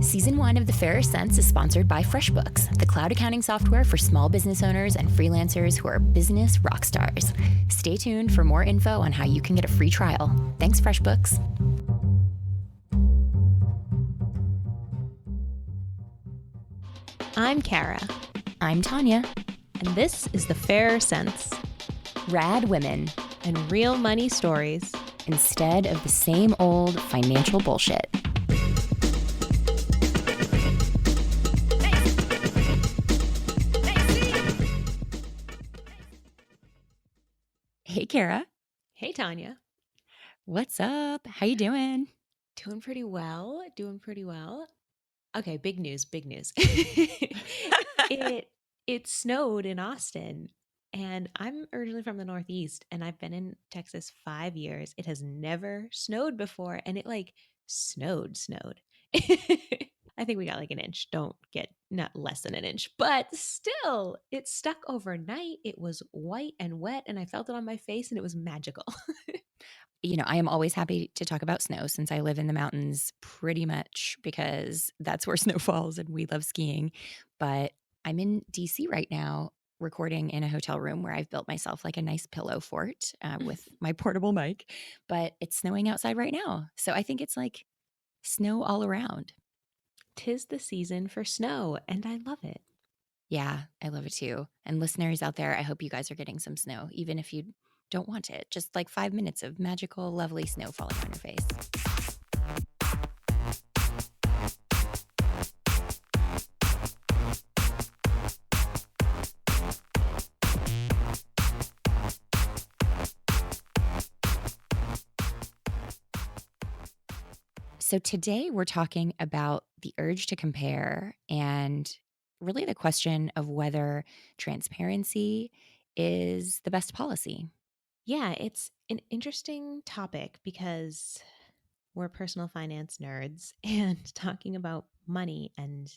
Season 1 of The Fairer Cents is sponsored by FreshBooks, the cloud accounting software for small business owners and freelancers who are business rock stars. Stay tuned for more info on how you can get a free trial. Thanks, FreshBooks. I'm Kara. I'm Tanya. And this is The Fairer Cents. Rad women and real money stories instead of the same old financial bullshit. Hey, Kara. Hey, Tanya. What's up? How you doing? Doing pretty well. Okay, big news. It snowed in Austin, and I'm originally from the Northeast, and I've been in Texas 5 years. It has never snowed before, and it snowed. I think we got like an inch. Don't get not less than an inch, but still, it stuck overnight. It was white and wet, and I felt it on my face, and it was magical. I am always happy to talk about snow since I live in the mountains pretty much because that's where snow falls and we love skiing. But I'm in DC right now recording in a hotel room where I've built myself like a nice pillow fort with my portable mic, but it's snowing outside right now. So I think it's like snow all around. 'Tis the season for snow, and I love it. Yeah, I love it too. And listeners out there, I hope you guys are getting some snow, even if you don't want it. Just like 5 minutes of magical, lovely snow falling on your face. So today we're talking about the urge to compare and really the question of whether transparency is the best policy. Yeah, it's an interesting topic because we're personal finance nerds, and talking about money and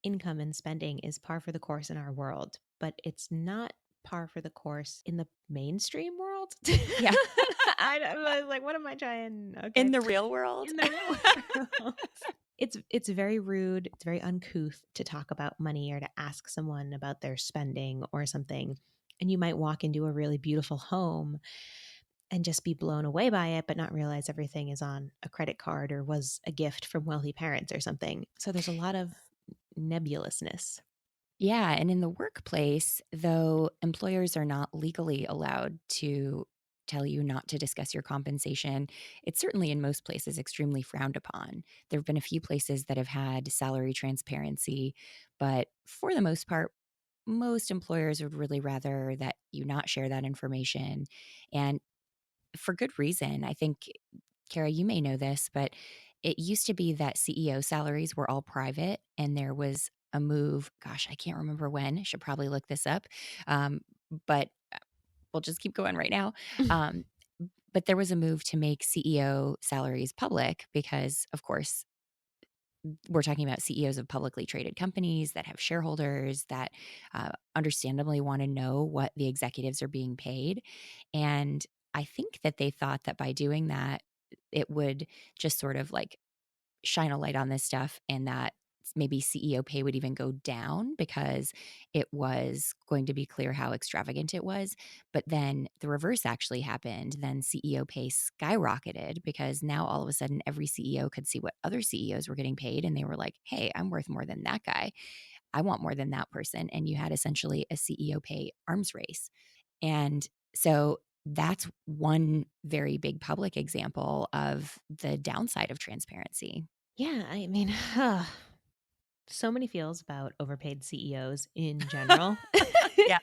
income and spending is par for the course in our world, but it's not par for the course in the mainstream world. Yeah. I was like, what am I trying? Okay. In the real world? In the real world. It's very rude. It's very uncouth to talk about money or to ask someone about their spending or something. And you might walk into a really beautiful home and just be blown away by it, but not realize everything is on a credit card or was a gift from wealthy parents or something. So there's a lot of nebulousness. Yeah. And in the workplace, though, employers are not legally allowed to tell you not to discuss your compensation. It's certainly in most places extremely frowned upon. There have been a few places that have had salary transparency, but for the most part, most employers would really rather that you not share that information. And for good reason. I think, Kara, you may know this, but it used to be that CEO salaries were all private, and there was a move. Gosh, I can't remember when. I should probably look this up. But we'll just keep going right now. But there was a move to make CEO salaries public because, of course, we're talking about CEOs of publicly traded companies that have shareholders that understandably want to know what the executives are being paid. And I think that they thought that by doing that, it would just sort of like shine a light on this stuff and that maybe CEO pay would even go down because it was going to be clear how extravagant it was. But then the reverse actually happened. Then CEO pay skyrocketed because now all of a sudden every CEO could see what other CEOs were getting paid. And they were like, hey, I'm worth more than that guy. I want more than that person. And you had essentially a CEO pay arms race. And so that's one very big public example of the downside of transparency. Yeah, I mean, so many feels about overpaid CEOs in general. Yeah.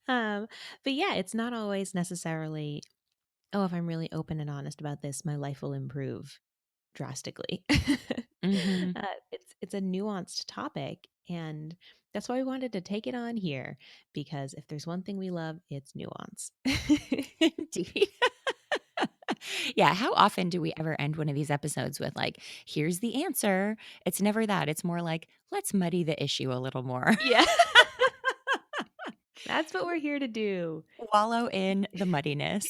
But yeah, it's not always necessarily, oh, if I'm really open and honest about this, my life will improve drastically. Mm-hmm. It's a nuanced topic, and that's why we wanted to take it on here, because if there's one thing we love, it's nuance. Indeed. Yeah. How often do we ever end one of these episodes with like, here's the answer? It's never that. It's more like, let's muddy the issue a little more. Yeah. That's what we're here to do. Wallow in the muddiness.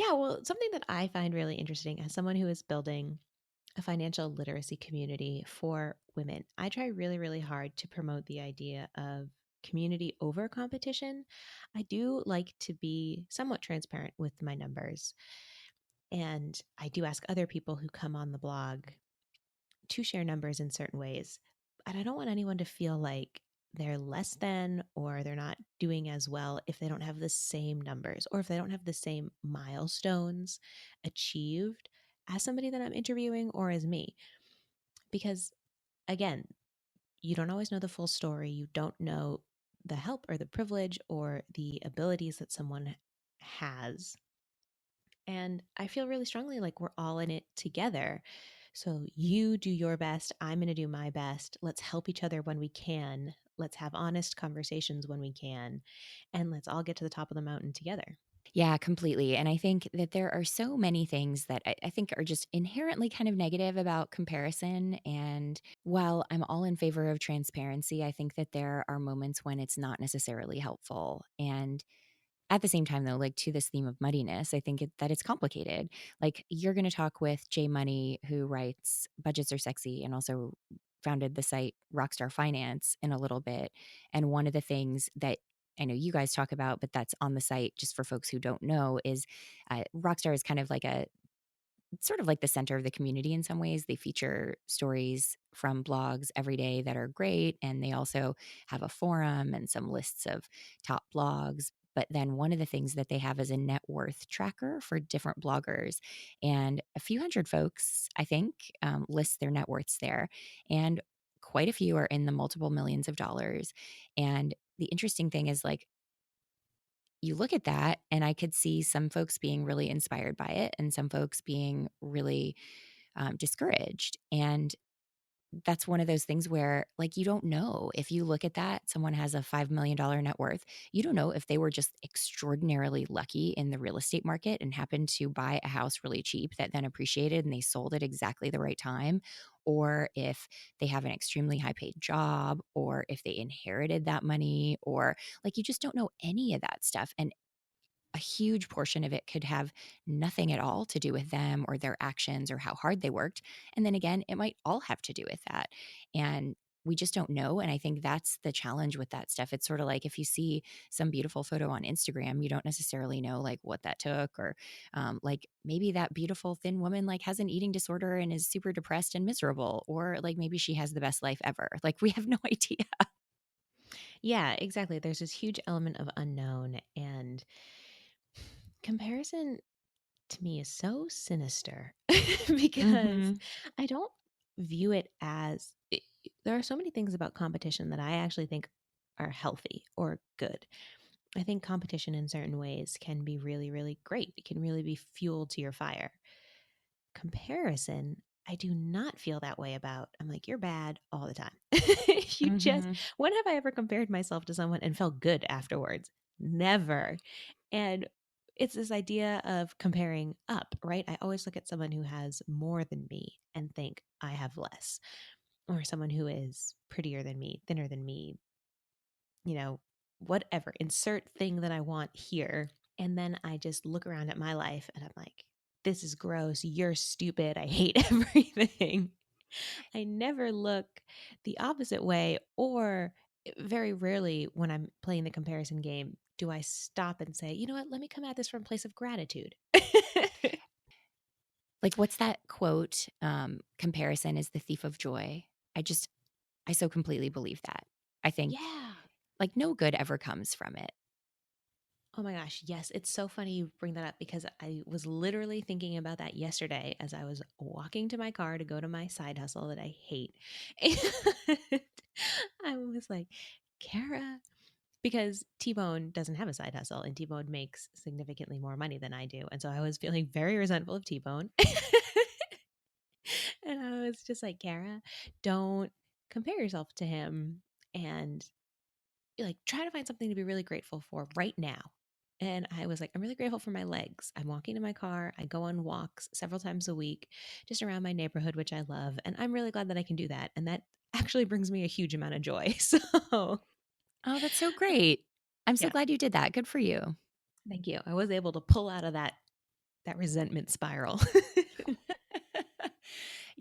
Yeah, well, something that I find really interesting as someone who is building a financial literacy community for women. I try really, really hard to promote the idea of community over competition. I do like to be somewhat transparent with my numbers. And I do ask other people who come on the blog to share numbers in certain ways. But I don't want anyone to feel like they're less than or they're not doing as well if they don't have the same numbers or if they don't have the same milestones achieved as somebody that I'm interviewing or as me. Because again, you don't always know the full story. You don't know the help or the privilege or the abilities that someone has. And I feel really strongly like we're all in it together. So you do your best. I'm going to do my best. Let's help each other when we can. Let's have honest conversations when we can. And let's all get to the top of the mountain together. Yeah, completely. And I think that there are so many things that I think are just inherently kind of negative about comparison. And while I'm all in favor of transparency, I think that there are moments when it's not necessarily helpful. And at the same time, though, like to this theme of muddiness, I think that it's complicated. Like you're going to talk with Jay Money, who writes Budgets Are Sexy and also founded the site Rockstar Finance in a little bit. And one of the things that I know you guys talk about, but that's on the site just for folks who don't know, is Rockstar is kind of like a sort of like the center of the community in some ways. They feature stories from blogs every day that are great. And they also have a forum and some lists of top blogs. But then one of the things that they have is a net worth tracker for different bloggers. And a few hundred folks, I think, list their net worths there. And quite a few are in the multiple millions of dollars. And the interesting thing is, like, you look at that and I could see some folks being really inspired by it and some folks being really discouraged. And that's one of those things where, like, you don't know if you look at that, someone has a $5 million net worth. You don't know if they were just extraordinarily lucky in the real estate market and happened to buy a house really cheap that then appreciated and they sold at exactly the right time, or if they have an extremely high paid job, or if they inherited that money, or like, you just don't know any of that stuff. And a huge portion of it could have nothing at all to do with them or their actions or how hard they worked. And then again, it might all have to do with that. And we just don't know. And I think that's the challenge with that stuff. It's sort of like if you see some beautiful photo on Instagram, you don't necessarily know like what that took, or like maybe that beautiful thin woman like has an eating disorder and is super depressed and miserable, or like maybe she has the best life ever. Like we have no idea. Yeah, exactly. There's this huge element of unknown, and comparison to me is so sinister because Hmm. I don't view it as there are so many things about competition that I actually think are healthy or good. I think competition in certain ways can be really, really great. It can really be fuel to your fire. Comparison, I do not feel that way about. I'm like, you're bad all the time. You just, Hmm. when have I ever compared myself to someone and felt good afterwards? Never. And it's this idea of comparing up, right? I always look at someone who has more than me and think I have less, or someone who is prettier than me, thinner than me, you know, whatever, insert thing that I want here. And then I just look around at my life and I'm like, this is gross. You're stupid. I hate everything. I never look the opposite way, or very rarely when I'm playing the comparison game do I stop and say, you know what, let me come at this from a place of gratitude. Like, what's that quote? Comparison is the thief of joy. I so completely believe that. I think Yeah. like no good ever comes from it. Oh my gosh, yes. It's so funny you bring that up because I was literally thinking about that yesterday as I was walking to my car to go to my side hustle that I hate. And I was like, Kara, because T Bone doesn't have a side hustle and T Bone makes significantly more money than I do. And so I was feeling very resentful of T Bone. And I was just like, Kara, don't compare yourself to him, and like try to find something to be really grateful for right now. And I was like, I'm really grateful for my legs. I'm walking to my car. I go on walks several times a week just around my neighborhood, which I love. And I'm really glad that I can do that. And that actually brings me a huge amount of joy. So, Oh, that's so great. I'm so yeah, glad you did that. Good for you. thank you. I was able to pull out of that resentment spiral.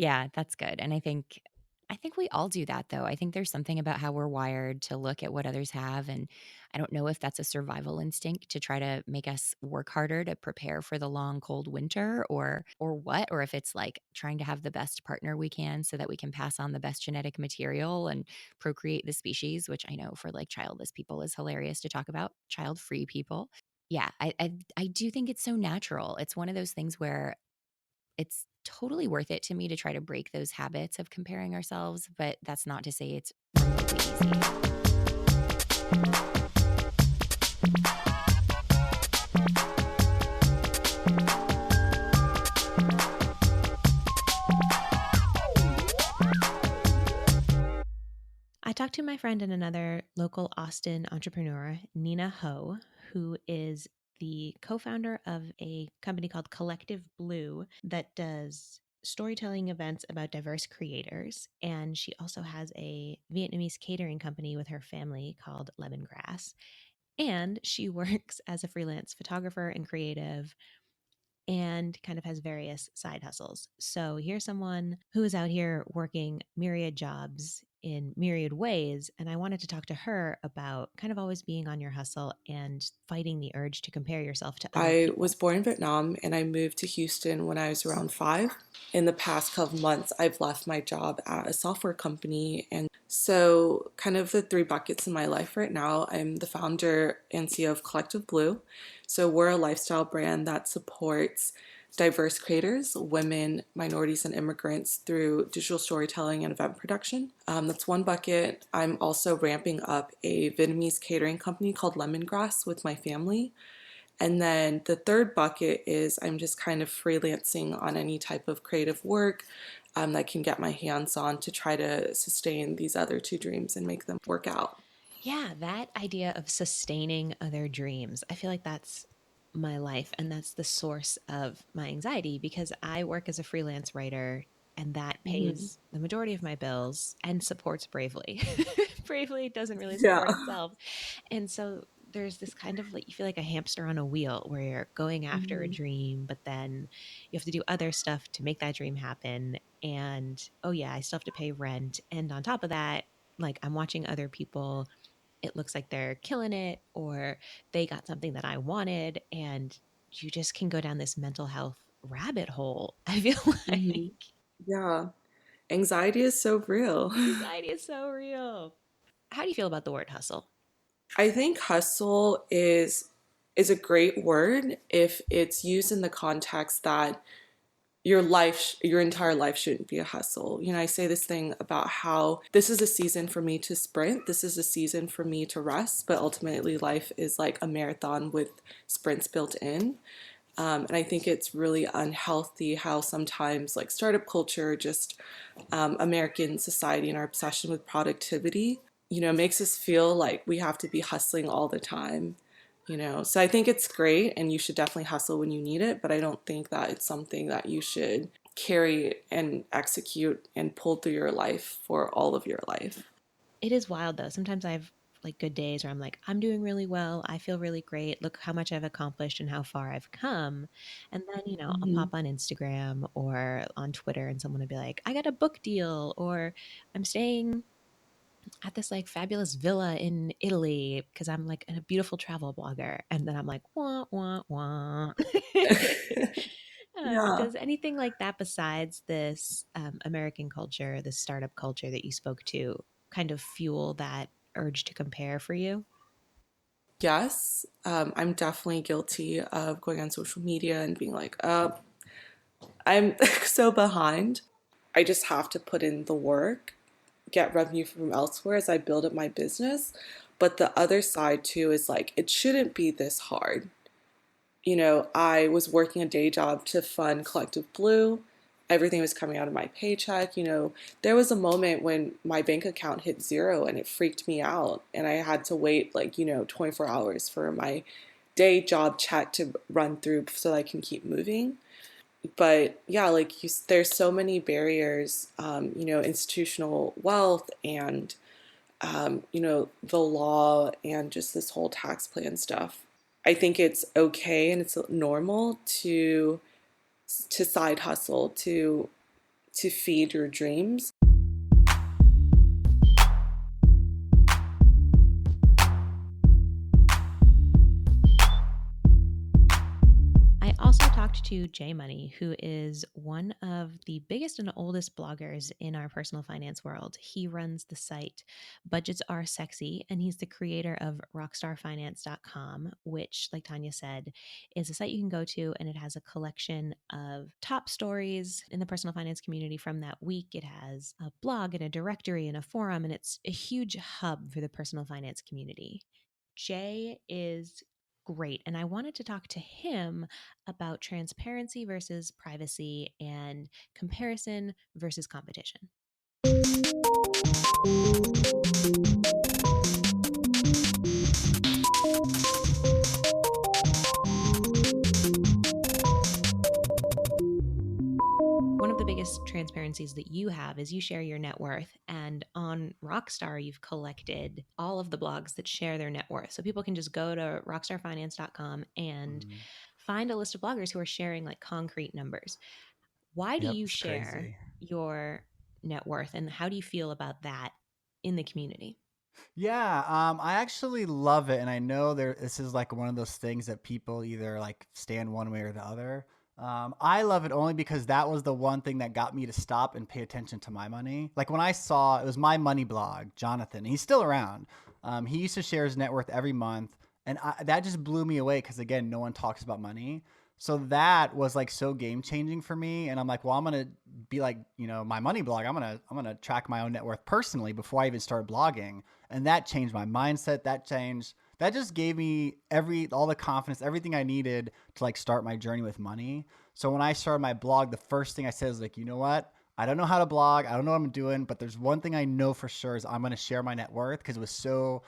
Yeah, that's good, and I think we all do that, though. I think there's something about how we're wired to look at what others have, and I don't know if that's a survival instinct to try to make us work harder to prepare for the long, cold winter or what, or if it's, like, trying to have the best partner we can so that we can pass on the best genetic material and procreate the species, which I know for, like, childless people is hilarious to talk about, child-free people. Yeah, I do think it's so natural. It's one of those things where it's totally worth it to me to try to break those habits of comparing ourselves, but that's not to say it's remotely easy. I talked to my friend and another local Austin entrepreneur, Nina Ho, who is the co founder of a company called Collective Blue that does storytelling events about diverse creators. And she also has a Vietnamese catering company with her family called Lemongrass. And she works as a freelance photographer and creative and kind of has various side hustles. So here's someone who is out here working myriad jobs in myriad ways. And I wanted to talk to her about kind of always being on your hustle and fighting the urge to compare yourself to other I was people. born in Vietnam and I moved to Houston when I was around 5. In the past couple months, I've left my job at a software company. And so, kind of the three buckets in my life right now, I'm the founder and CEO of Collective Blue. So, we're a lifestyle brand that supports diverse creators, women, minorities, and immigrants through digital storytelling and event production. That's one bucket. I'm also ramping up a Vietnamese catering company called Lemongrass with my family. And then the third bucket is I'm just kind of freelancing on any type of creative work that I can get my hands on to try to sustain these other two dreams and make them work out. Yeah, that idea of sustaining other dreams. I feel like that's my life and that's the source of my anxiety because I work as a freelance writer and that Mm-hmm. pays the majority of my bills and supports Bravely. Bravely doesn't really Yeah. support itself. And so there's this kind of like you feel like a hamster on a wheel where you're going after a Mm-hmm. dream, but then you have to do other stuff to make that dream happen. And oh, yeah, I still have to pay rent. And on top of that, like I'm watching other people, it looks like they're killing it or they got something that I wanted. And you just can go down this mental health rabbit hole. I feel like Mm-hmm. Yeah. Anxiety is so real. anxiety is so real. How do you feel about the word hustle? I think hustle is a great word if it's used in the context that your entire life shouldn't be a hustle. You know, I say this thing about how this is a season for me to sprint, this is a season for me to rest, but ultimately life is like a marathon with sprints built in. And I think it's really unhealthy how sometimes like startup culture, just American society and our obsession with productivity, you know, makes us feel like we have to be hustling all the time, you know. So I think it's great and you should definitely hustle when you need it, but I don't think that it's something that you should carry and execute and pull through your life for all of your life. It is wild though. Sometimes I have like good days where I'm like, I'm doing really well. I feel really great. Look how much I've accomplished and how far I've come. And then, I'll Mm-hmm. pop on Instagram or on Twitter and someone will be like, I got a book deal or I'm staying at this like fabulous villa in Italy because I'm like a beautiful travel blogger. And then I'm like, wah, wah, wah. Yeah. Does anything like that besides this American culture, this startup culture that you spoke to, kind of fuel that urge to compare for you? Yes, I'm definitely guilty of going on social media and being like, I'm so behind. I just have to put in the work, get revenue from elsewhere as I build up my business. But the other side too is like, it shouldn't be this hard. You know, I was working a day job to fund Collective Blue. Everything was coming out of my paycheck. You know, there was a moment when my bank account hit zero and it freaked me out. And I had to wait like, 24 hours for my day job check to run through so I can keep moving. But yeah, like there's so many barriers, institutional wealth and, the law and just this whole tax plan stuff. I think it's okay and it's normal to side hustle, to to feed your dreams. I also talked to Jay Money, who is one of the biggest and oldest bloggers in our personal finance world. He runs the site Budgets Are Sexy, and he's the creator of rockstarfinance.com, which, like Tanya said, is a site you can go to, and it has a collection of top stories in the personal finance community from that week. It has a blog and a directory and a forum, and it's a huge hub for the personal finance community. Jay is great. And I wanted to talk to him about transparency versus privacy and comparison versus competition. One of the biggest transparencies that you have is you share your net worth. And on Rockstar, you've collected all of the blogs that share their net worth. So people can just go to rockstarfinance.com and Mhm. find a list of bloggers who are sharing like concrete numbers. Why do Yep, you it's share crazy. your net worth and how do you feel about that in the community? Yeah, I actually love it, and I know this is like one of those things that people either like stand one way or the other. I love it only because that was the one thing that got me to stop and pay attention to my money. Like when I saw it was my money blog, Jonathan. He's still around. He used to share his net worth every month, and that just blew me away because again, no one talks about money. So that was like so game changing for me, and I'm like, well, I'm gonna be like, my money blog. I'm gonna track my own net worth personally before I even start blogging, and that changed my mindset. That just gave me all the confidence, everything I needed to like start my journey with money. So when I started my blog, the first thing I said is like, you know what? I don't know how to blog. I don't know what I'm doing, but there's one thing I know for sure is I'm going to share my net worth because it was so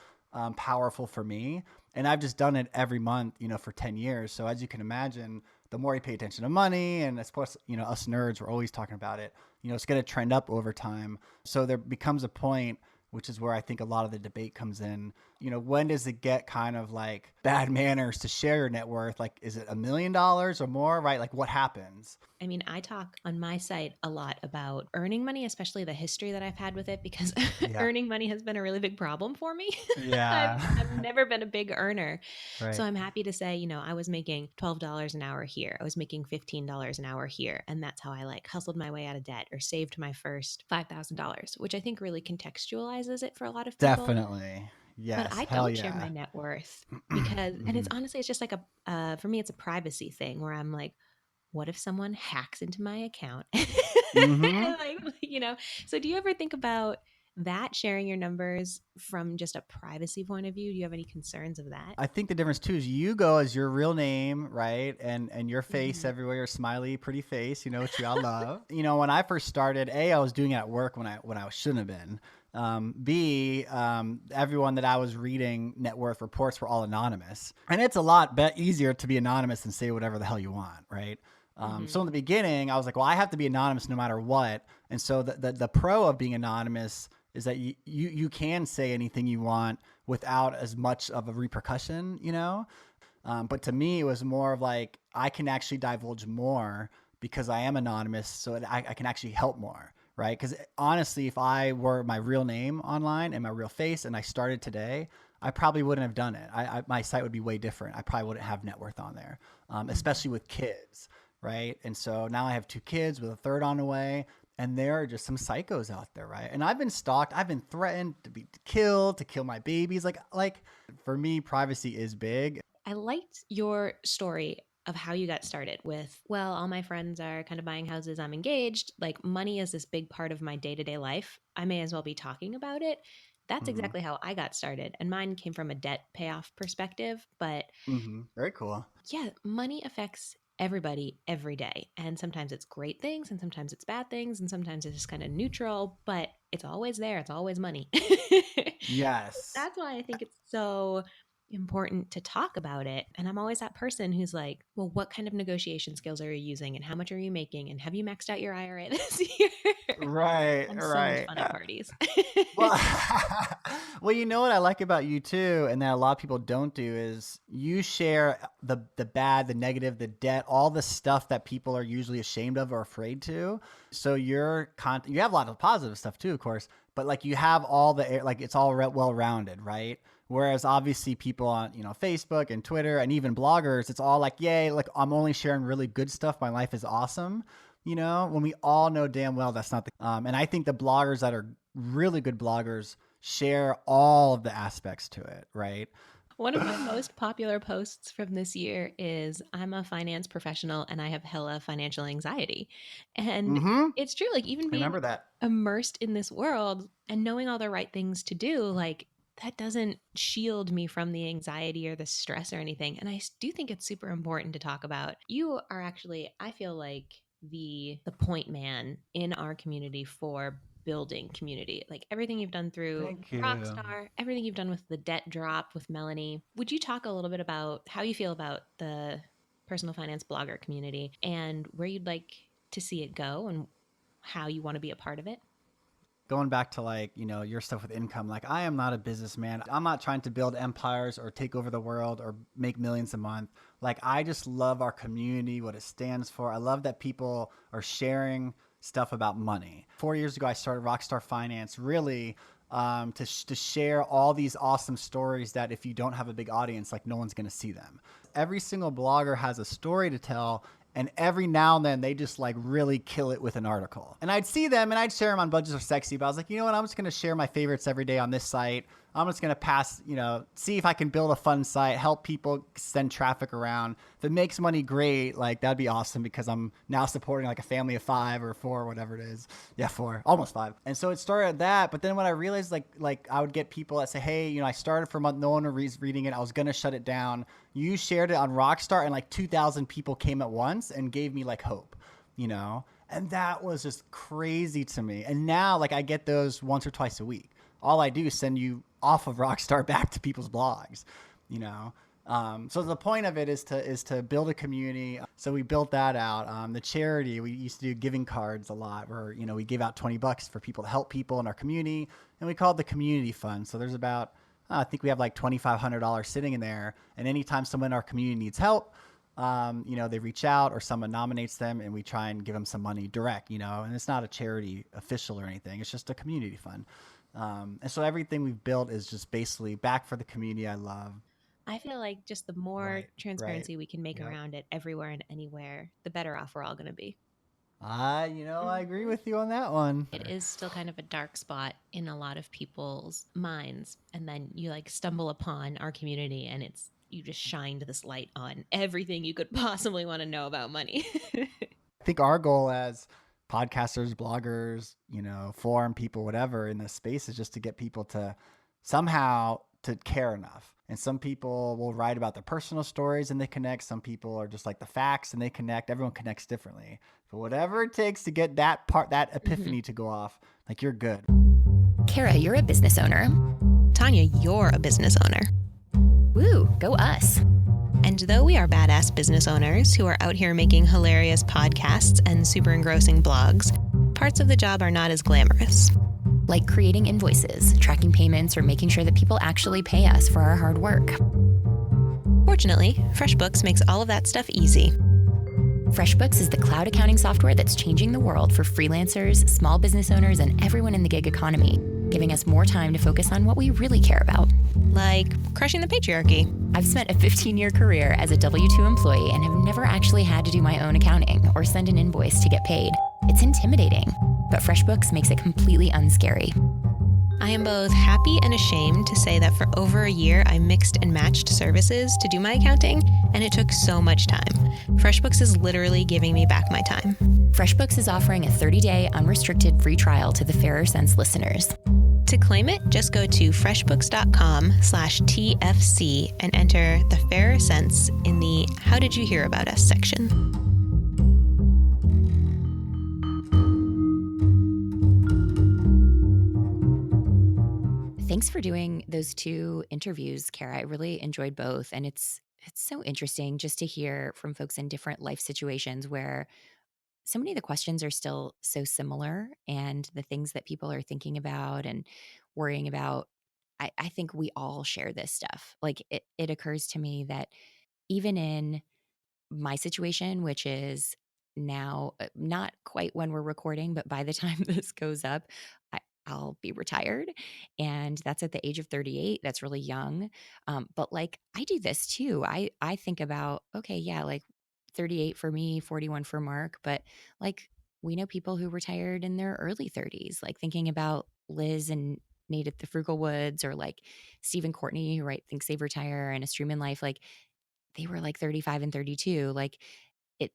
powerful for me. And I've just done it every month, for 10 years. So as you can imagine, the more you pay attention to money, and of course, us nerds, we're always talking about it, it's going to trend up over time. So there becomes a point, which is where I think a lot of the debate comes in. When does it get kind of like bad manners to share your net worth? Like, is it $1 million or more, right? Like, what happens? I mean, I talk on my site a lot about earning money, especially the history that I've had with it, because Yeah. earning money has been a really big problem for me. I've, Yeah. I've never been a big earner. So Right. I'm happy to say, I was making $12 an hour here. I was making $15 an hour here. And that's how I like hustled my way out of debt or saved my first $5,000, which I think really contextualizes it for a lot of people. Definitely. But Yes. I Hell don't share yeah. my net worth because, and it's Mhm. honestly, it's just like for me, it's a privacy thing where I'm like, what if someone hacks into my account? Mhm. And so do you ever think about that, sharing your numbers from just a privacy point of view? Do you have any concerns of that? I think the difference too is you go as your real name, right? And your face Mhm. everywhere, your smiley, pretty face, which we all love. When I first started, I was doing it at work when I shouldn't have been. B, everyone that I was reading net worth reports were all anonymous, and it's a lot easier to be anonymous and say whatever the hell you want, right? So in Mhm. the beginning, I was like, well, I have to be anonymous no matter what. And so the pro of being anonymous is that you can say anything you want without as much of a repercussion. But to me, it was more of like I can actually divulge more because I am anonymous, so I can actually help more, right? Because honestly, if I were my real name online and my real face and I started today, I probably wouldn't have done it. My site would be way different. I probably wouldn't have net worth on there, Mhm. especially with kids, right? And so now I have two kids with a third on the way, and there are just some psychos out there, right? And I've been stalked, I've been threatened to be killed, to kill my babies. Like for me, privacy is big. I liked your story of how you got started with, well, all my friends are kind of buying houses, I'm engaged. Like money is this big part of my day to day life. I may as well be talking about it. That's Mm-hmm. exactly how I got started. And mine came from a debt payoff perspective. But Mm-hmm. Very cool. yeah, money affects everybody every day. And sometimes it's great things, and sometimes it's bad things, and sometimes it's just kind of neutral, but it's always there. It's always money. Yes. That's why I think it's so important to talk about it. And I'm always that person who's like, well, what kind of negotiation skills are you using? And how much are you making? And have you maxed out your IRA this year? Right, I'm so much right. fun at parties. Well, well, you know what I like about you too, and that a lot of people don't do is you share the bad, the negative, the debt, all the stuff that people are usually ashamed of or afraid to. So your content, you have a lot of positive stuff too, of course, but like you have all the like it's all well rounded, right? Whereas obviously people on Facebook and Twitter and even bloggers, it's all like, yay, like I'm only sharing really good stuff. My life is awesome. When we all know damn well that's not the and I think the bloggers that are really good bloggers share all of the aspects to it, right? One of my most popular posts from this year is I'm a finance professional and I have hella financial anxiety. And Mm-hmm. it's true, like even I being remember that. immersed in this world and knowing all the right things to do, like that doesn't shield me from the anxiety or the stress or anything. And I do think it's super important to talk about. You are actually, I feel like the point man in our community for building community. Like everything you've done through Thank you. Rockstar, everything you've done with the debt drop with Melanie. Would you talk a little bit about how you feel about the personal finance blogger community and where you'd like to see it go and how you want to be a part of it? Going back to like, your stuff with income, like I am not a businessman. I'm not trying to build empires or take over the world or make millions a month. Like I just love our community, what it stands for. I love that people are sharing stuff about money. 4 years ago, I started Rockstar Finance really to share all these awesome stories that if you don't have a big audience, like no one's going to see them. Every single blogger has a story to tell. And every now and then they just like really kill it with an article. And I'd see them and I'd share them on Budgets Are Sexy, but I was like, you know what? I'm just going to share my favorites every day on this site. I'm just going to see if I can build a fun site, help people send traffic around. If it makes money, great. Like that'd be awesome because I'm now supporting like a family of 5 or 4, whatever it is. Yeah, 4, almost 5. And so it started at that. But then when I realized like I would get people that say, hey, I started for a month, no one was reading it. I was going to shut it down. You shared it on Rockstar and like 2,000 people came at once and gave me like hope, and that was just crazy to me. And now like I get those once or twice a week. All I do is send you off of Rockstar back to people's blogs, So the point of it is to build a community. So we built that out. The charity, we used to do giving cards a lot where, we give out $20 for people to help people in our community. And we call it the community fund. So there's about, I think we have like $2,500 sitting in there. And anytime someone in our community needs help, they reach out or someone nominates them and we try and give them some money direct, and it's not a charity official or anything. It's just a community fund. And so everything we've built is just basically back for the community I love. I feel like just the more transparency we can make Yep. around it everywhere and anywhere, the better off we're all going to be. I agree with you on that one. It is still kind of a dark spot in a lot of people's minds. And then you like stumble upon our community and you just shined this light on everything you could possibly want to know about money. I think our goal as podcasters, bloggers, forum people, whatever in this space is just to get people to somehow to care enough. And some people will write about their personal stories and they connect. Some people are just like the facts and they connect. Everyone connects differently. But whatever it takes to get that epiphany to go off, like you're good. Kara, you're a business owner. Tanya, you're a business owner. Woo, go us. And though we are badass business owners who are out here making hilarious podcasts and super engrossing blogs, parts of the job are not as glamorous. Like creating invoices, tracking payments, or making sure that people actually pay us for our hard work. Fortunately, FreshBooks makes all of that stuff easy. FreshBooks is the cloud accounting software that's changing the world for freelancers, small business owners, and everyone in the gig economy, giving us more time to focus on what we really care about. Like crushing the patriarchy. I've spent a 15-year career as a W-2 employee and have never actually had to do my own accounting or send an invoice to get paid. It's intimidating, but FreshBooks makes it completely unscary. I am both happy and ashamed to say that for over a year, I mixed and matched services to do my accounting, and it took so much time. FreshBooks is literally giving me back my time. FreshBooks is offering a 30-day unrestricted free trial to the Fairer Sense listeners. To claim it, just go to freshbooks.com/TFC and enter the Fairer Sense in the How Did You Hear About Us section. Thanks Thanks for doing those 2 interviews, Kara. I really enjoyed both, and it's so interesting just to hear from folks in different life situations where so many of the questions are still so similar, and the things that people are thinking about and worrying about. I think we all share this stuff. Like, it occurs to me that even in my situation, which is now, not quite when we're recording, but by the time this goes up, I'll be retired. And that's at the age of 38. That's really young. But like, I do this too. I think about, okay, yeah, like 38 for me, 41 for Mark. But like, we know people who retired in their early 30s, like thinking about Liz and Nate at the Frugal Woods, or like Steve and Courtney, who right thinks they retire in a stream in life. Like, they were like 35 and 32. Like,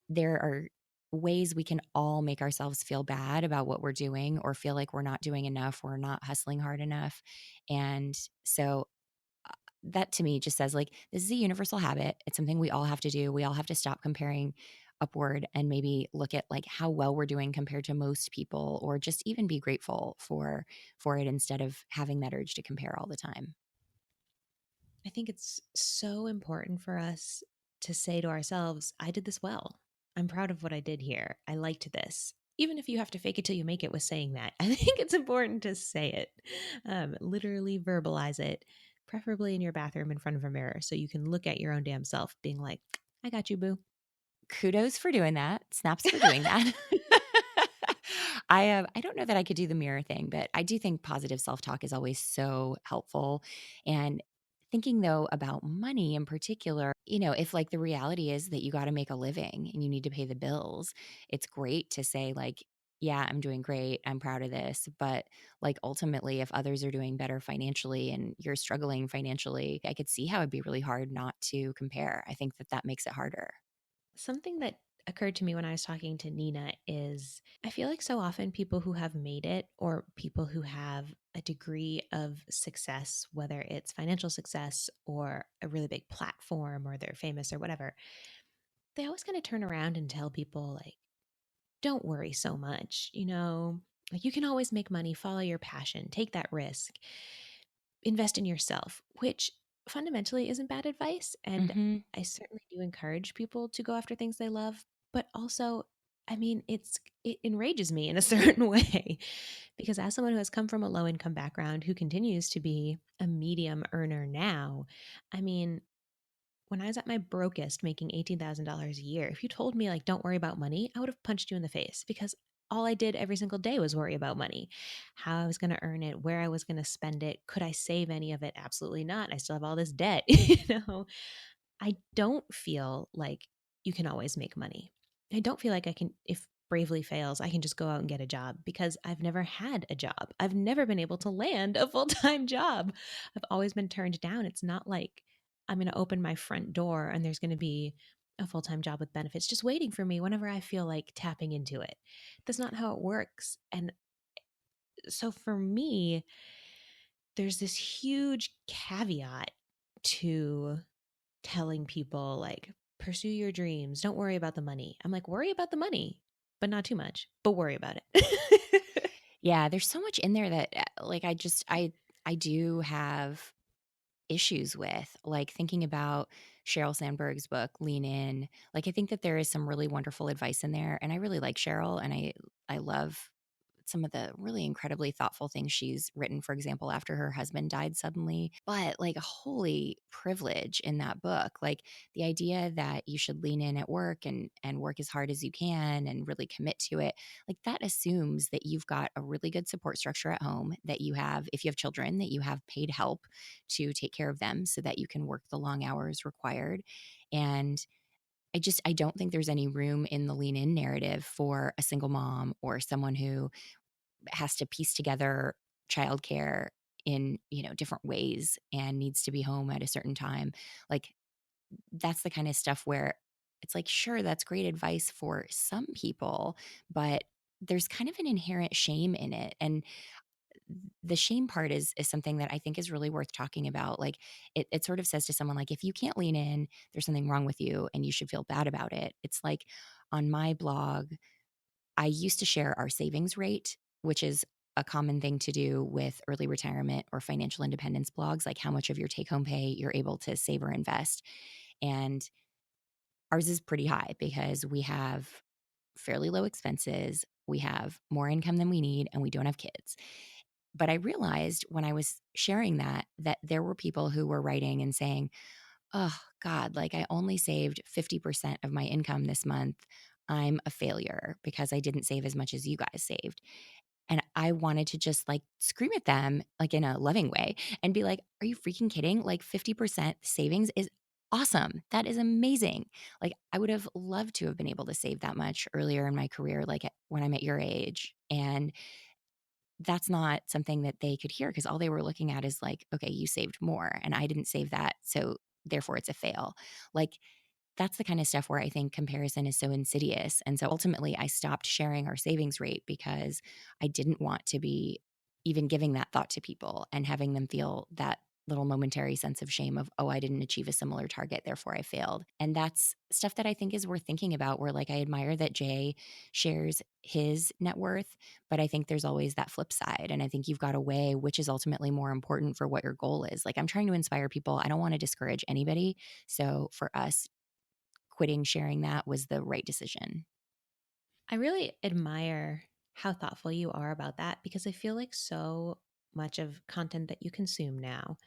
there are ways we can all make ourselves feel bad about what we're doing, or feel like we're not doing enough, we're not hustling hard enough. And so that to me just says, like, this is a universal habit. It's something we all have to do. We all have to stop comparing upward and maybe look at like how well we're doing compared to most people, or just even be grateful for it instead of having that urge to compare all the time. I think it's so important for us to say to ourselves, I did this well. I'm proud of what I did here. I liked this. Even if you have to fake it till you make it with saying that, I think it's important to say it. Literally verbalize it, preferably in your bathroom in front of a mirror so you can look at your own damn self, being like, I got you, boo. Kudos for doing that. Snaps for doing that. I don't know that I could do the mirror thing, but I do think positive self-talk is always so helpful. And thinking though about money in particular, if like the reality is that you got to make a living and you need to pay the bills, it's great to say like, yeah, I'm doing great. I'm proud of this. But like ultimately, if others are doing better financially and you're struggling financially, I could see how it'd be really hard not to compare. I think that makes it harder. Something that occurred to me when I was talking to Nina is I feel like so often people who have made it, or people who have a degree of success, whether it's financial success or a really big platform or they're famous or whatever, they always kind of turn around and tell people, like, don't worry so much, like you can always make money, follow your passion, take that risk, invest in yourself, which fundamentally isn't bad advice. And Hmm. I certainly do encourage people to go after things they love. But also, I mean, it enrages me in a certain way because as someone who has come from a low income background who continues to be a medium earner now, I mean, when I was at my brokest making $18,000 a year, if you told me, like, don't worry about money, I would have punched you in the face because all I did every single day was worry about money, how I was going to earn it, where I was going to spend it. Could I save any of it? Absolutely not. I still have all this debt. I don't feel like you can always make money. I don't feel like I can, if Bravely fails, I can just go out and get a job because I've never had a job. I've never been able to land a full time job. I've always been turned down. It's not like I'm going to open my front door and there's going to be a full time job with benefits just waiting for me whenever I feel like tapping into it. That's not how it works. And so for me, there's this huge caveat to telling people, like, pursue your dreams, don't worry about the money. I'm like, worry about the money, but not too much, but worry about it. Yeah, there's so much in there that like I do have issues with, like thinking about Sheryl Sandberg's book Lean In. Like, I think that there is some really wonderful advice in there, and I really like Sheryl, and I love some of the really incredibly thoughtful things she's written, for example, after her husband died suddenly. But like a holy privilege in that book, like the idea that you should lean in at work and work as hard as you can and really commit to it, like that assumes that you've got a really good support structure at home, that you have, if you have children, that you have paid help to take care of them so that you can work the long hours required. And I don't think there's any room in the lean in narrative for a single mom or someone who has to piece together childcare in, different ways and needs to be home at a certain time. Like, that's the kind of stuff where it's like, sure, that's great advice for some people, but there's kind of an inherent shame in it. And the shame part is something that I think is really worth talking about. Like, it sort of says to someone, like, if you can't lean in, there's something wrong with you and you should feel bad about it. It's like on my blog, I used to share our savings rate, which is a common thing to do with early retirement or financial independence blogs, like how much of your take home pay you're able to save or invest. And ours is pretty high because we have fairly low expenses, we have more income than we need, and we don't have kids. But I realized when I was sharing that, that there were people who were writing and saying, "Oh God, like I only saved 50% of my income this month. I'm a failure because I didn't save as much as you guys saved." And I wanted to just like scream at them, like in a loving way, and be like, "Are you freaking kidding? Like 50% savings is awesome. That is amazing." Like I would have loved to have been able to save that much earlier in my career, like when I'm at your age. And that's not something that they could hear because all they were looking at is like, okay, you saved more and I didn't save that. So therefore it's a fail. Like that's the kind of stuff where I think comparison is so insidious. And so ultimately, I stopped sharing our savings rate because I didn't want to be even giving that thought to people and having them feel that little momentary sense of shame of, oh, I didn't achieve a similar target, therefore I failed. And that's stuff that I think is worth thinking about, where like I admire that Jay shares his net worth, but I think there's always that flip side. And I think you've got to weigh which is ultimately more important for what your goal is. Like I'm trying to inspire people. I don't want to discourage anybody. So for us, quitting sharing that was the right decision. I really admire how thoughtful you are about that because I feel like so much of content that you consume now,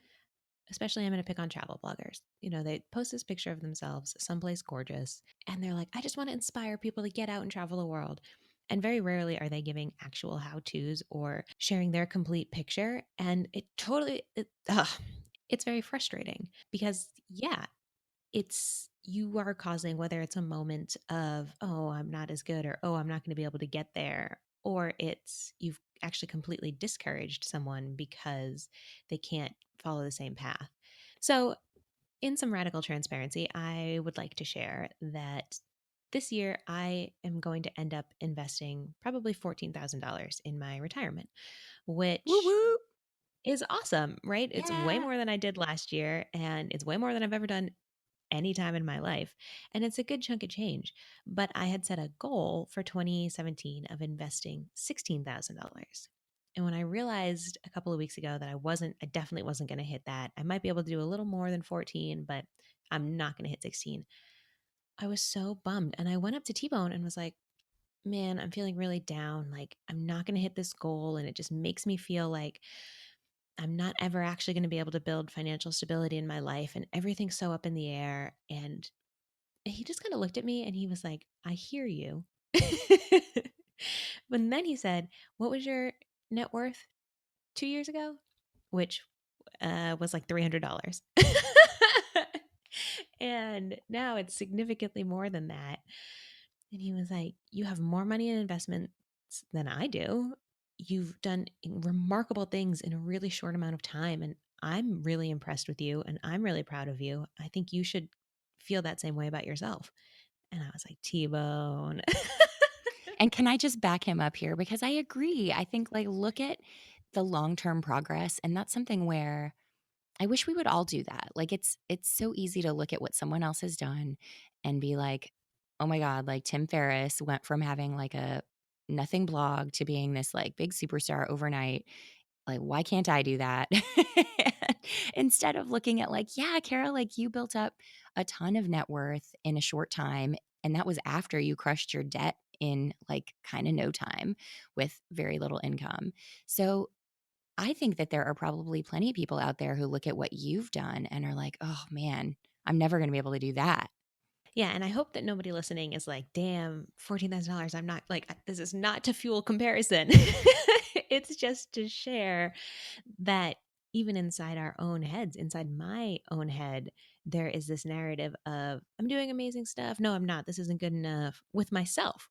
especially I'm going to pick on travel bloggers. You know, they post this picture of themselves someplace gorgeous and they're like, I just want to inspire people to get out and travel the world. And very rarely are they giving actual how to's or sharing their complete picture. And it's very frustrating because, yeah, it's you are causing whether it's a moment of, oh, I'm not as good, or oh, I'm not going to be able to get there, or it's you've actually completely discouraged someone because they can't follow the same path. So in some radical transparency, I would like to share that this year I am going to end up investing probably $14,000 in my retirement, Woo which woo. is awesome, right? It's way Yeah. more than I did last year, and it's way more than I've ever done any time in my life. And it's a good chunk of change. But I had set a goal for 2017 of investing $16,000. And when I realized a couple of weeks ago that I definitely wasn't going to hit that. I might be able to do a little more than 14, but I'm not going to hit 16. I was so bummed. And I went up to T Bone and was like, man, I'm feeling really down. Like, I'm not going to hit this goal. And it just makes me feel like I'm not ever actually going to be able to build financial stability in my life. And everything's so up in the air. And he just kind of looked at me and he was like, I hear you. But then he said, what was your net worth 2 years ago? Which was like $300. And now it's significantly more than that. And he was like, you have more money in investments than I do. You've done remarkable things in a really short amount of time. And I'm really impressed with you and I'm really proud of you. I think you should feel that same way about yourself. And I was like, T-Bone. And can I just back him up here because I agree. I think like look at the long-term progress, and that's something where I wish we would all do that. Like it's so easy to look at what someone else has done and be like, "Oh my god, like Tim Ferriss went from having like a nothing blog to being this like big superstar overnight. Like, why can't I do that?" Instead of looking at like, yeah, Kara, like you built up a ton of net worth in a short time. And that was after you crushed your debt in like kind of no time with very little income. So I think that there are probably plenty of people out there who look at what you've done and are like, oh man, I'm never going to be able to do that. Yeah, and I hope that nobody listening is like, damn, $14,000. I'm not like, this is not to fuel comparison. It's just to share that even inside our own heads, inside my own head, there is this narrative of, I'm doing amazing stuff. No, I'm not. This isn't good enough with myself.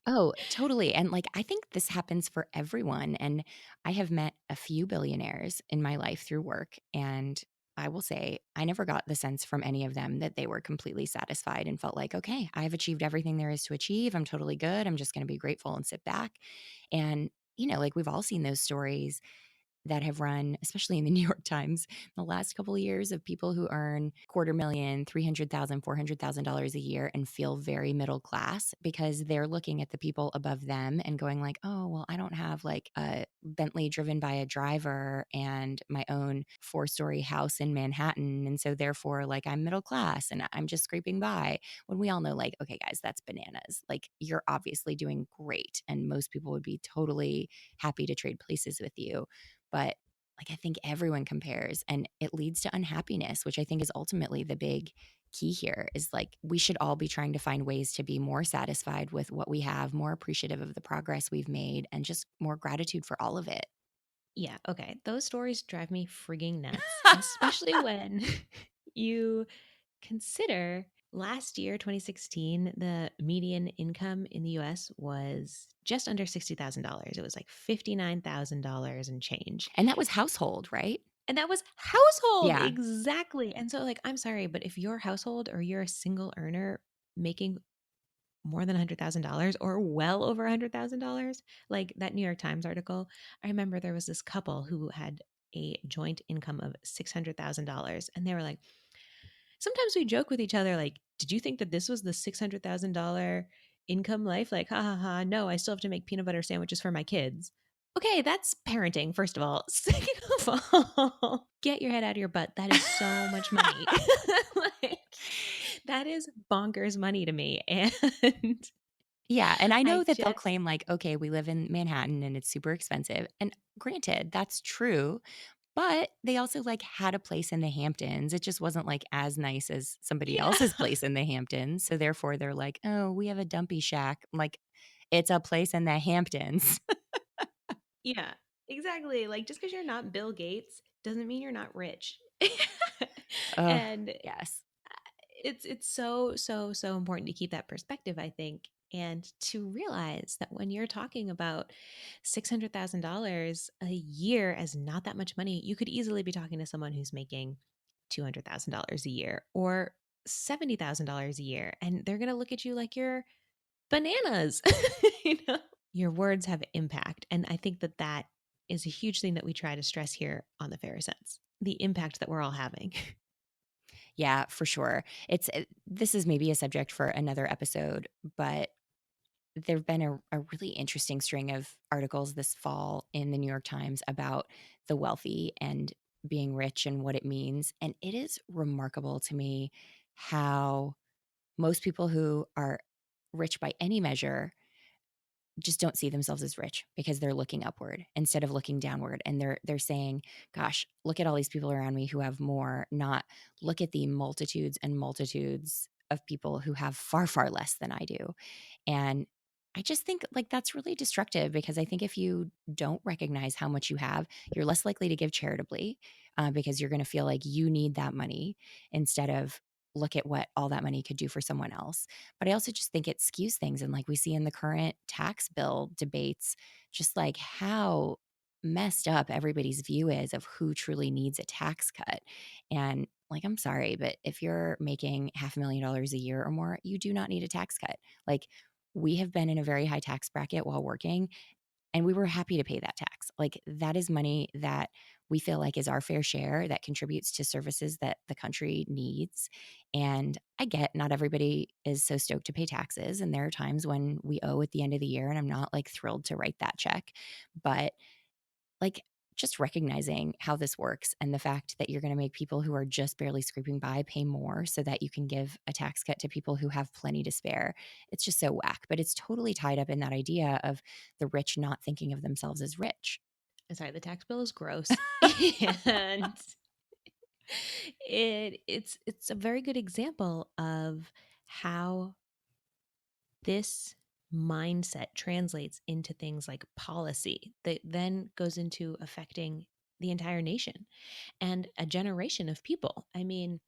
Oh, totally. And like, I think this happens for everyone. And I have met a few billionaires in my life through work. And I will say, I never got the sense from any of them that they were completely satisfied and felt like, okay, I've achieved everything there is to achieve. I'm totally good. I'm just going to be grateful and sit back. And, you know, like we've all seen those stories that have run, especially in the New York Times, the last couple of years of people who earn $250,000, $300,000, $400,000 a year and feel very middle class because they're looking at the people above them and going like, oh, well, I don't have like a Bentley driven by a driver and my own 4-story house in Manhattan. And so therefore, like, I'm middle class and I'm just scraping by, when we all know, like, okay, guys, that's bananas. Like, you're obviously doing great. And most people would be totally happy to trade places with you. But like, I think everyone compares and it leads to unhappiness, which I think is ultimately the big key here is like, we should all be trying to find ways to be more satisfied with what we have, more appreciative of the progress we've made, and just more gratitude for all of it. Yeah, okay. Those stories drive me frigging nuts, especially when you consider last year, 2016, the median income in the US was just under $60,000. It was like $59,000 and change. And that was household, right? And that was household. Yeah. Exactly. And so, like, I'm sorry, but if your household or you're a single earner making more than $100,000 or well over $100,000, like that New York Times article, I remember there was this couple who had a joint income of $600,000. And they were like, sometimes we joke with each other, like, did you think that this was the $600,000 income life? Like, ha ha ha, no, I still have to make peanut butter sandwiches for my kids. Okay, that's parenting, first of all. Second of all, get your head out of your butt. That is so much money. Like, that is bonkers money to me. And Yeah, and I know I that they'll just, claim like, okay, we live in Manhattan and it's super expensive. And granted, that's true, but they also like had a place in the Hamptons. It just wasn't like as nice as somebody yeah. else's place in the Hamptons. So therefore they're like, "Oh, we have a dumpy shack." Like, it's a place in the Hamptons. Yeah, exactly. Like, just because you're not Bill Gates doesn't mean you're not rich. Oh, And yes. it's so important to keep that perspective, I think, and to realize that when you're talking about $600,000 a year as not that much money, you could easily be talking to someone who's making $200,000 a year or $70,000 a year, and they're going to look at you like you're bananas. You know, your words have impact, and I think that that is a huge thing that we try to stress here on the Fairer Sense, the impact that we're all having. Yeah, for sure. This is maybe a subject for another episode, but there've been a really interesting string of articles this fall in the New York Times about the wealthy and being rich and what it means. And it is remarkable to me how most people who are rich by any measure just don't see themselves as rich because they're looking upward instead of looking downward, and they're saying, gosh, look at all these people around me who have more, not look at the multitudes and multitudes of people who have far, far less than I do. And I just think like that's really destructive because I think if you don't recognize how much you have, you're less likely to give charitably, because you're going to feel like you need that money instead of look at what all that money could do for someone else. But I also just think it skews things. And like we see in the current tax bill debates, just like how messed up everybody's view is of who truly needs a tax cut. And like, I'm sorry, but if you're making $500,000 a year or more, you do not need a tax cut. Like, we have been in a very high tax bracket while working, and we were happy to pay that tax. Like, that is money that we feel like is our fair share that contributes to services that the country needs. And I get not everybody is so stoked to pay taxes. And there are times when we owe at the end of the year, and I'm not like thrilled to write that check. But like, just recognizing how this works and the fact that you're going to make people who are just barely scraping by pay more so that you can give a tax cut to people who have plenty to spare. It's just so whack, but it's totally tied up in that idea of the rich not thinking of themselves as rich. Sorry, the tax bill is gross. And it's a very good example of how this mindset translates into things like policy that then goes into affecting the entire nation and a generation of people. I mean,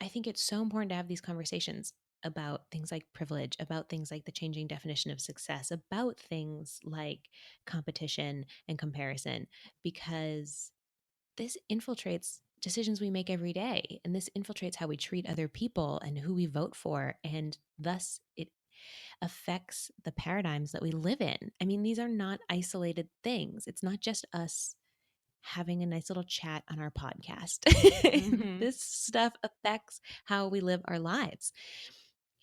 I think it's so important to have these conversations about things like privilege, about things like the changing definition of success, about things like competition and comparison, because this infiltrates decisions we make every day. And this infiltrates how we treat other people and who we vote for. And thus, it affects the paradigms that we live in. I mean, these are not isolated things. It's not just us having a nice little chat on our podcast. Mhm. This stuff affects how we live our lives.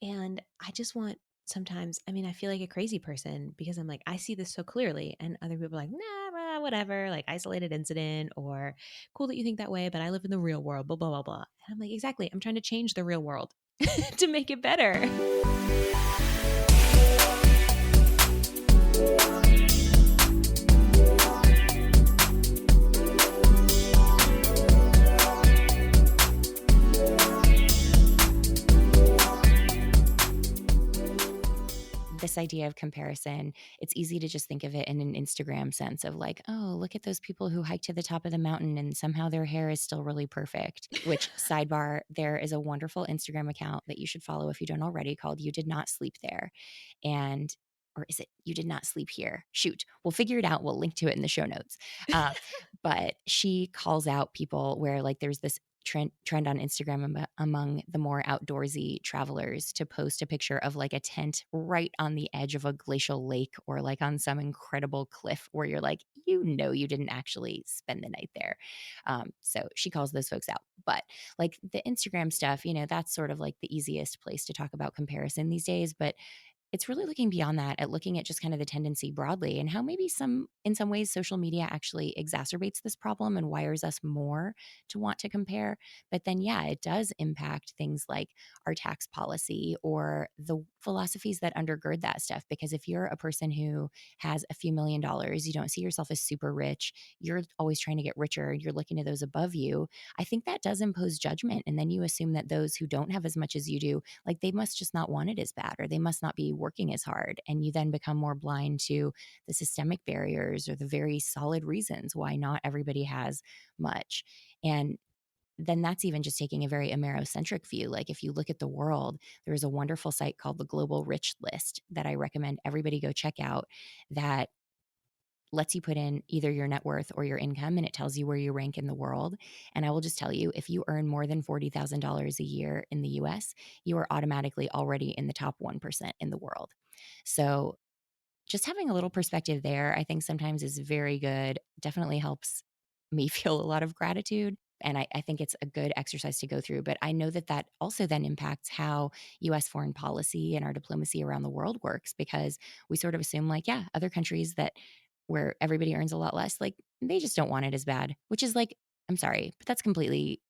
And I just want sometimes, I mean, I feel like a crazy person because I'm like, I see this so clearly. And other people are like, nah, whatever, like isolated incident or cool that you think that way, but I live in the real world, blah, blah, blah, blah. And I'm like, exactly. I'm trying to change the real world to make it better. This idea of comparison, it's easy to just think of it in an Instagram sense of like, oh, look at those people who hike to the top of the mountain and somehow their hair is still really perfect. Which, sidebar, there is a wonderful Instagram account that you should follow if you don't already called You Did Not Sleep There. And or is it You Did Not Sleep Here? Shoot, we'll figure it out. We'll link to it in the show notes. But she calls out people where like there's this trend on Instagram among the more outdoorsy travelers to post a picture of like a tent right on the edge of a glacial lake or like on some incredible cliff where you're like, you didn't actually spend the night there. So she calls those folks out. But like the Instagram stuff, that's sort of like the easiest place to talk about comparison these days. But it's really looking beyond that at looking at just kind of the tendency broadly and how maybe in some ways social media actually exacerbates this problem and wires us more to want to compare. But then yeah, it does impact things like our tax policy or the philosophies that undergird that stuff, because if you're a person who has a few $1,000,000, you don't see yourself as super rich, you're always trying to get richer, you're looking to those above you. I think that does impose judgment, and then you assume that those who don't have as much as you do, like they must just not want it as bad, or they must not be working as hard. And you then become more blind to the systemic barriers or the very solid reasons why not everybody has much. And then that's even just taking a very Amerocentric view. Like if you look at the world, there's a wonderful site called the Global Rich List that I recommend everybody go check out, that lets you put in either your net worth or your income, and it tells you where you rank in the world. And I will just tell you, if you earn more than $40,000 a year in the US, you are automatically already in the top 1% in the world. So just having a little perspective there, I think sometimes is very good. Definitely helps me feel a lot of gratitude. And I think it's a good exercise to go through. But I know that that also then impacts how US foreign policy and our diplomacy around the world works, because we sort of assume like, yeah, other countries that where everybody earns a lot less, like they just don't want it as bad, which is like, I'm sorry, but that's completely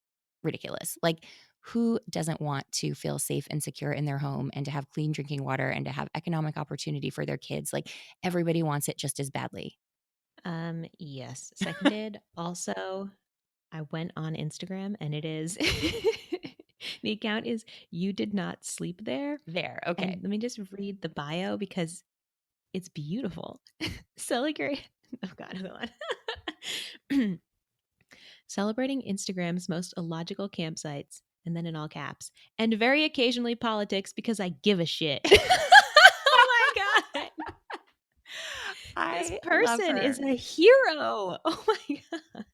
ridiculous. Like, who doesn't want to feel safe and secure in their home and to have clean drinking water and to have economic opportunity for their kids? Like, everybody wants it just as badly. Yes, seconded. Also, I went on Instagram and it is the account is You Did Not Sleep There. There. And Okay. let me just read the bio because it's beautiful. Celebrate. Oh God, hold on. Celebrating Instagram's most illogical campsites, and then in all caps, and very occasionally politics because I give a shit. Oh my God. This I love person is her. a hero. Oh my God.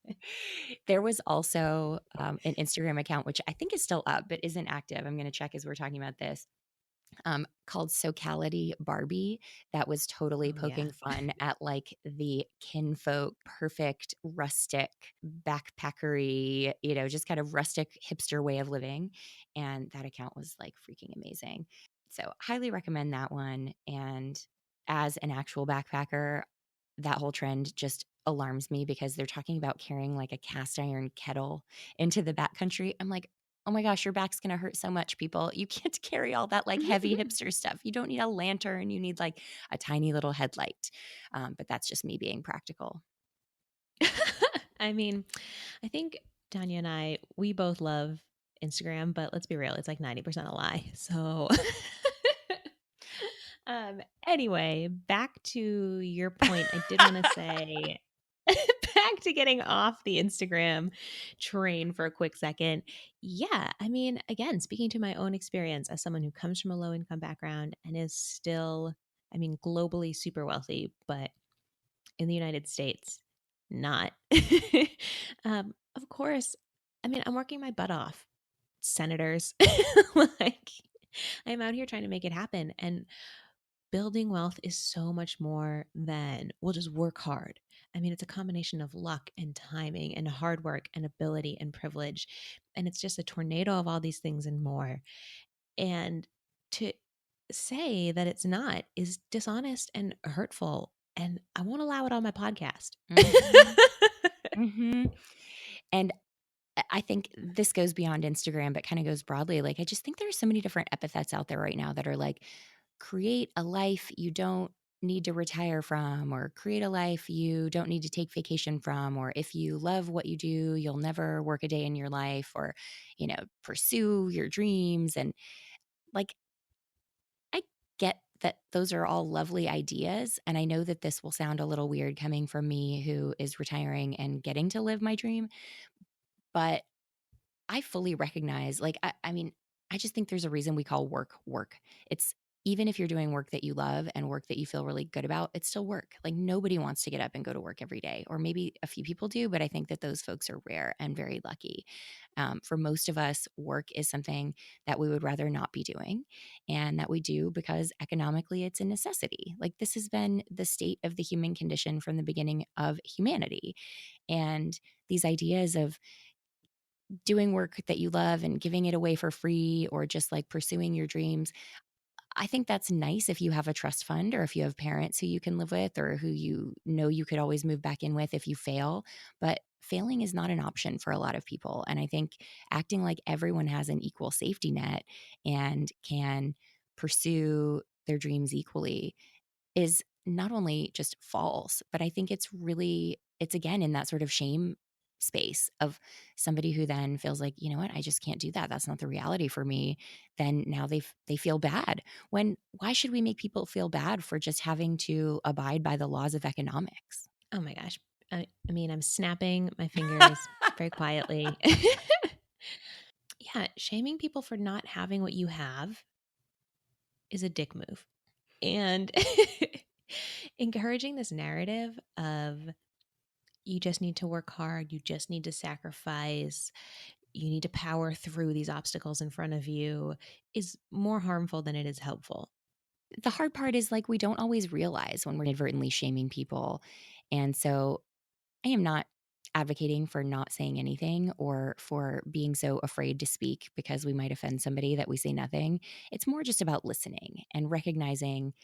There was also an Instagram account, which I think is still up, but isn't active. I'm going to check as we're talking about this, called Socality Barbie, that was totally Oh yeah. poking fun at like the kinfolk, perfect, rustic, backpackery, just kind of rustic hipster way of living. And that account was like freaking amazing. So, highly recommend that one. And as an actual backpacker, that whole trend just alarms me because they're talking about carrying like a cast iron kettle into the backcountry. I'm like, oh my gosh, your back's going to hurt so much, people. You can't carry all that like heavy hipster stuff. You don't need a lantern. You need like a tiny little headlight. But that's just me being practical. I mean, I think Tanya and I, we both love Instagram, but let's be real, it's like 90% a lie. So anyway, back to your point. I did want to say back to getting off the Instagram train for a quick second. Yeah, I mean, again, speaking to my own experience as someone who comes from a low income background and is still, I mean, globally super wealthy, but in the United States, not. Of course, I mean, I'm working my butt off, senators. Like, I'm out here trying to make it happen. And building wealth is so much more than we'll just work hard. I mean, it's a combination of luck and timing and hard work and ability and privilege. And it's just a tornado of all these things and more. And to say that it's not is dishonest and hurtful. And I won't allow it on my podcast. Mhm. Mhm. And I think this goes beyond Instagram, but kind of goes broadly. Like, I just think there are so many different epithets out there right now that are like, create a life you don't need to retire from, or create a life you don't need to take vacation from, or if you love what you do, you'll never work a day in your life, or, pursue your dreams. And like, I get that those are all lovely ideas. And I know that this will sound a little weird coming from me who is retiring and getting to live my dream, but I fully recognize, like, I mean, I just think there's a reason we call work work. It's even if you're doing work that you love and work that you feel really good about, it's still work. Like, nobody wants to get up and go to work every day, or maybe a few people do, but I think that those folks are rare and very lucky. For most of us, work is something that we would rather not be doing, and that we do because economically it's a necessity. Like, this has been the state of the human condition from the beginning of humanity. And these ideas of doing work that you love and giving it away for free, or just like pursuing your dreams, I think that's nice if you have a trust fund, or if you have parents who you can live with, or who you could always move back in with if you fail. But failing is not an option for a lot of people. And I think acting like everyone has an equal safety net and can pursue their dreams equally is not only just false, but I think it's again in that sort of shame space of somebody who then feels like, you know what, I just can't do that. That's not the reality for me. Then now they feel bad. When why should we make people feel bad for just having to abide by the laws of economics? Oh my gosh. I mean, I'm snapping my fingers very quietly. Yeah, shaming people for not having what you have is a dick move. And encouraging this narrative of you just need to work hard, you just need to sacrifice, you need to power through these obstacles in front of you is more harmful than it is helpful. The hard part is, like, we don't always realize when we're inadvertently shaming people. And so I am not advocating for not saying anything, or for being so afraid to speak because we might offend somebody that we say nothing. It's more just about listening and recognizing,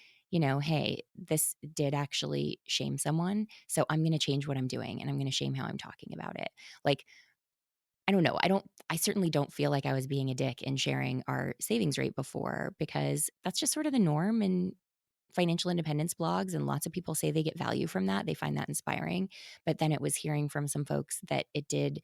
hey, this did actually shame someone. So I'm going to change what I'm doing, and I'm going to shame how I'm talking about it. Like, I don't know. I certainly don't feel like I was being a dick in sharing our savings rate before, because that's just sort of the norm in financial independence blogs, and lots of people say they get value from that. They find that inspiring. But then it was hearing from some folks that it did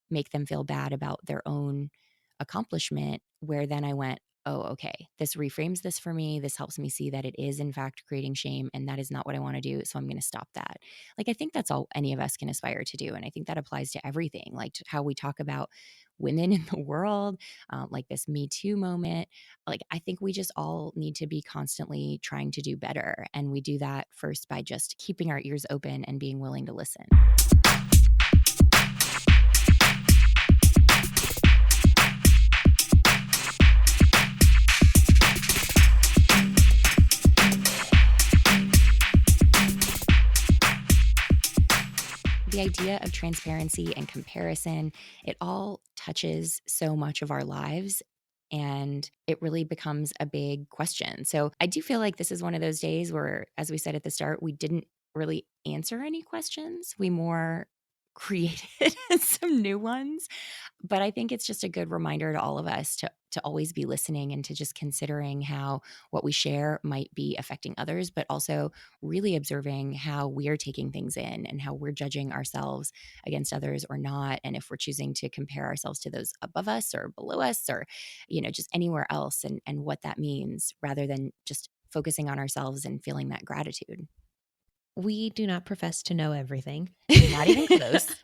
make them feel bad about their own accomplishment, where then I went, oh, okay, this reframes this for me. This helps me see that it is, in fact, creating shame, and that is not what I want to do. So I'm going to stop that. Like, I think that's all any of us can aspire to do. And I think that applies to everything, like to how we talk about women in the world, like this Me Too moment. Like, I think we just all need to be constantly trying to do better. And we do that first by just keeping our ears open and being willing to listen. The idea of transparency and comparison, it all touches so much of our lives, and it really becomes a big question. So I do feel like this is one of those days where, as we said at the start, we didn't really answer any questions. We more created some new ones. But I think it's just a good reminder to all of us to always be listening, and to just considering how what we share might be affecting others, but also really observing how we're taking things in, and how we're judging ourselves against others or not, and if we're choosing to compare ourselves to those above us or below us, or just anywhere else, and what that means, rather than just focusing on ourselves and feeling that gratitude. We do not profess to know everything. Not even close.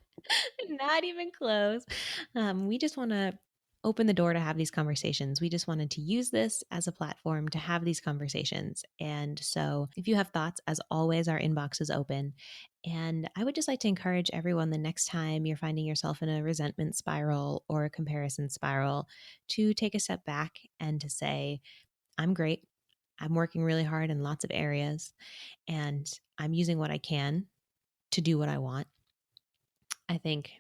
Not even close. We just want to open the door to have these conversations. We just wanted to use this as a platform to have these conversations. And so, if you have thoughts, as always, our inbox is open. And I would just like to encourage everyone, the next time you're finding yourself in a resentment spiral or a comparison spiral, to take a step back and to say, I'm great. I'm working really hard in lots of areas, and I'm using what I can to do what I want. I think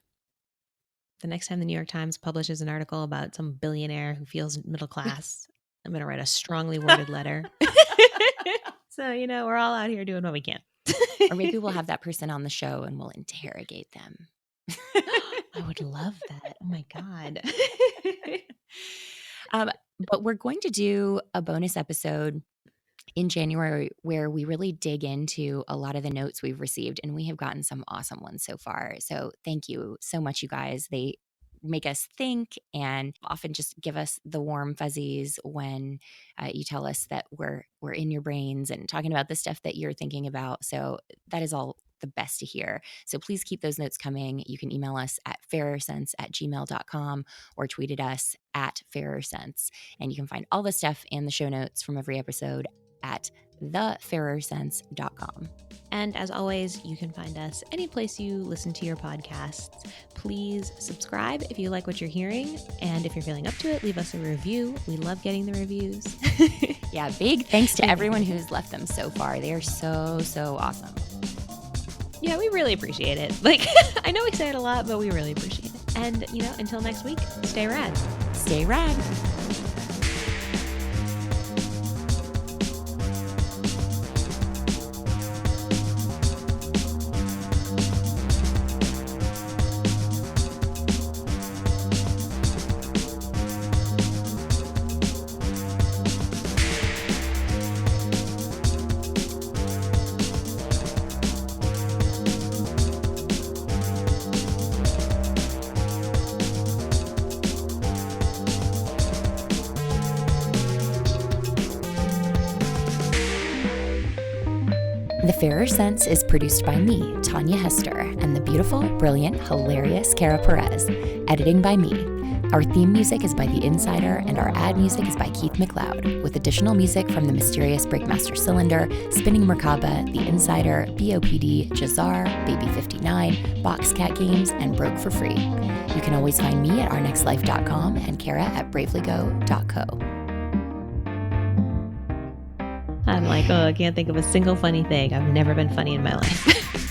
the next time the New York Times publishes an article about some billionaire who feels middle class, I'm going to write a strongly worded letter. So, we're all out here doing what we can. Or maybe we'll have that person on the show and we'll interrogate them. I would love that. Oh my God. But we're going to do a bonus episode in January where we really dig into a lot of the notes we've received, and we have gotten some awesome ones so far. So thank you so much, you guys. They make us think and often just give us the warm fuzzies when you tell us that we're in your brains and talking about the stuff that you're thinking about. So that is all the best to hear. So please keep those notes coming. You can email us at fairersense@gmail.com or tweet at us at fairersense. And you can find all the stuff and the show notes from every episode at thefairersense.com. And as always, you can find us any place you listen to your podcasts. Please subscribe if you like what you're hearing. And if you're feeling up to it, leave us a review. We love getting the reviews. Yeah, big thanks to everyone who's left them so far. They are so, so awesome. Yeah, we really appreciate it. I know we say it a lot, but we really appreciate it. And, until next week, stay rad. Stay rad. The Fairer Sense is produced by me, Tanja Hester, and the beautiful, brilliant, hilarious Kara Perez. Editing by me. Our theme music is by The Insider, and our ad music is by Keith McLeod, with additional music from the mysterious Breakmaster Cylinder, Spinning Merkaba, The Insider, BOPD, Jazar, Baby59, Boxcat Games, and Broke for Free. You can always find me at ournextlife.com and Kara at bravelygo.co. I'm like, I can't think of a single funny thing. I've never been funny in my life.